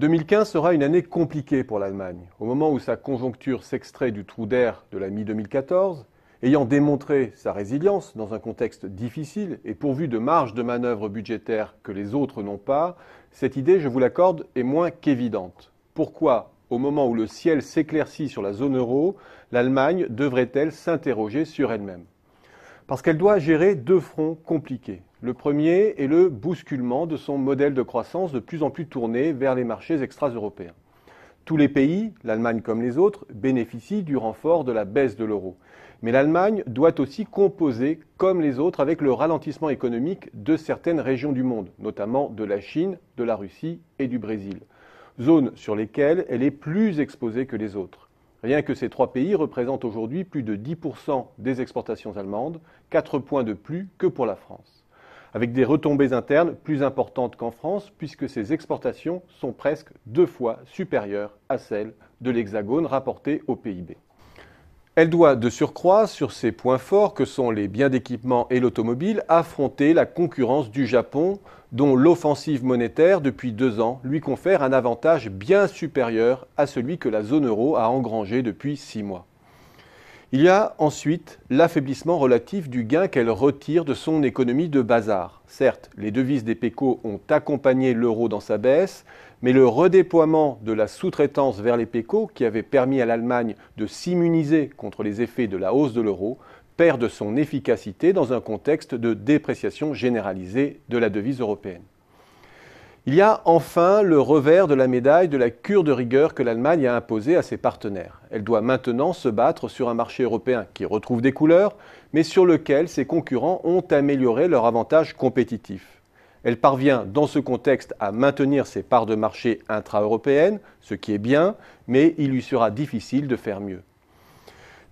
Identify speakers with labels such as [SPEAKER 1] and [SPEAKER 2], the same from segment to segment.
[SPEAKER 1] 2015 sera une année compliquée pour l'Allemagne. Au moment où sa conjoncture s'extrait du trou d'air de la mi-2014, ayant démontré sa résilience dans un contexte difficile et pourvu de marges de manœuvre budgétaires que les autres n'ont pas, cette idée, je vous l'accorde, est moins qu'évidente. Pourquoi, au moment où le ciel s'éclaircit sur la zone euro, l'Allemagne devrait-elle s'interroger sur elle-même ? Parce qu'elle doit gérer deux fronts compliqués. Le premier est le bousculement de son modèle de croissance de plus en plus tourné vers les marchés extra-européens. Tous les pays, l'Allemagne comme les autres, bénéficient du renfort de la baisse de l'euro. Mais l'Allemagne doit aussi composer, comme les autres, avec le ralentissement économique de certaines régions du monde, notamment de la Chine, de la Russie et du Brésil, zones sur lesquelles elle est plus exposée que les autres. Rien que ces trois pays représentent aujourd'hui plus de 10% des exportations allemandes, 4 points de plus que pour la France, avec des retombées internes plus importantes qu'en France, puisque ces exportations sont presque 2 fois supérieures à celles de l'Hexagone rapportées au PIB. Elle doit de surcroît, sur ses points forts que sont les biens d'équipement et l'automobile, affronter la concurrence du Japon, dont l'offensive monétaire depuis 2 ans lui confère un avantage bien supérieur à celui que la zone euro a engrangé depuis 6 mois. Il y a ensuite l'affaiblissement relatif du gain qu'elle retire de son économie de bazar. Certes, les devises des PECO ont accompagné l'euro dans sa baisse, mais le redéploiement de la sous-traitance vers les PECO, qui avait permis à l'Allemagne de s'immuniser contre les effets de la hausse de l'euro, perd de son efficacité dans un contexte de dépréciation généralisée de la devise européenne. Il y a enfin le revers de la médaille de la cure de rigueur que l'Allemagne a imposée à ses partenaires. Elle doit maintenant se battre sur un marché européen qui retrouve des couleurs, mais sur lequel ses concurrents ont amélioré leur avantage compétitif. Elle parvient dans ce contexte à maintenir ses parts de marché intra-européennes, ce qui est bien, mais il lui sera difficile de faire mieux.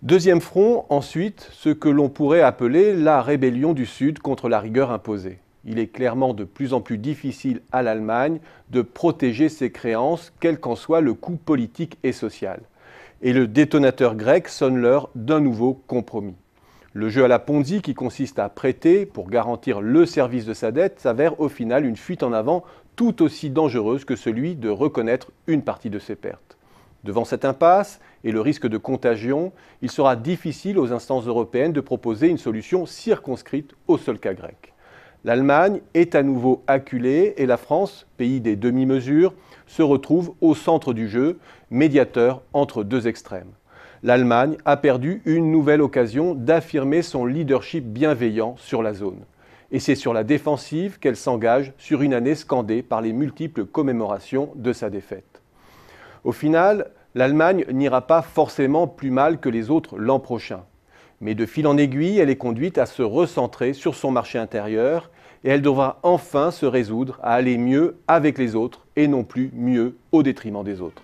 [SPEAKER 1] Deuxième front, ensuite, ce que l'on pourrait appeler la rébellion du Sud contre la rigueur imposée. Il est clairement de plus en plus difficile à l'Allemagne de protéger ses créances, quel qu'en soit le coût politique et social. Et le détonateur grec sonne l'heure d'un nouveau compromis. Le jeu à la Ponzi, qui consiste à prêter pour garantir le service de sa dette, s'avère au final une fuite en avant tout aussi dangereuse que celui de reconnaître une partie de ses pertes. Devant cette impasse et le risque de contagion, il sera difficile aux instances européennes de proposer une solution circonscrite au seul cas grec. L'Allemagne est à nouveau acculée et la France, pays des demi-mesures, se retrouve au centre du jeu, médiateur entre deux extrêmes. L'Allemagne a perdu une nouvelle occasion d'affirmer son leadership bienveillant sur la zone. Et c'est sur la défensive qu'elle s'engage sur une année scandée par les multiples commémorations de sa défaite. Au final, l'Allemagne n'ira pas forcément plus mal que les autres l'an prochain. Mais de fil en aiguille, elle est conduite à se recentrer sur son marché intérieur et elle devra enfin se résoudre à aller mieux avec les autres et non plus mieux au détriment des autres.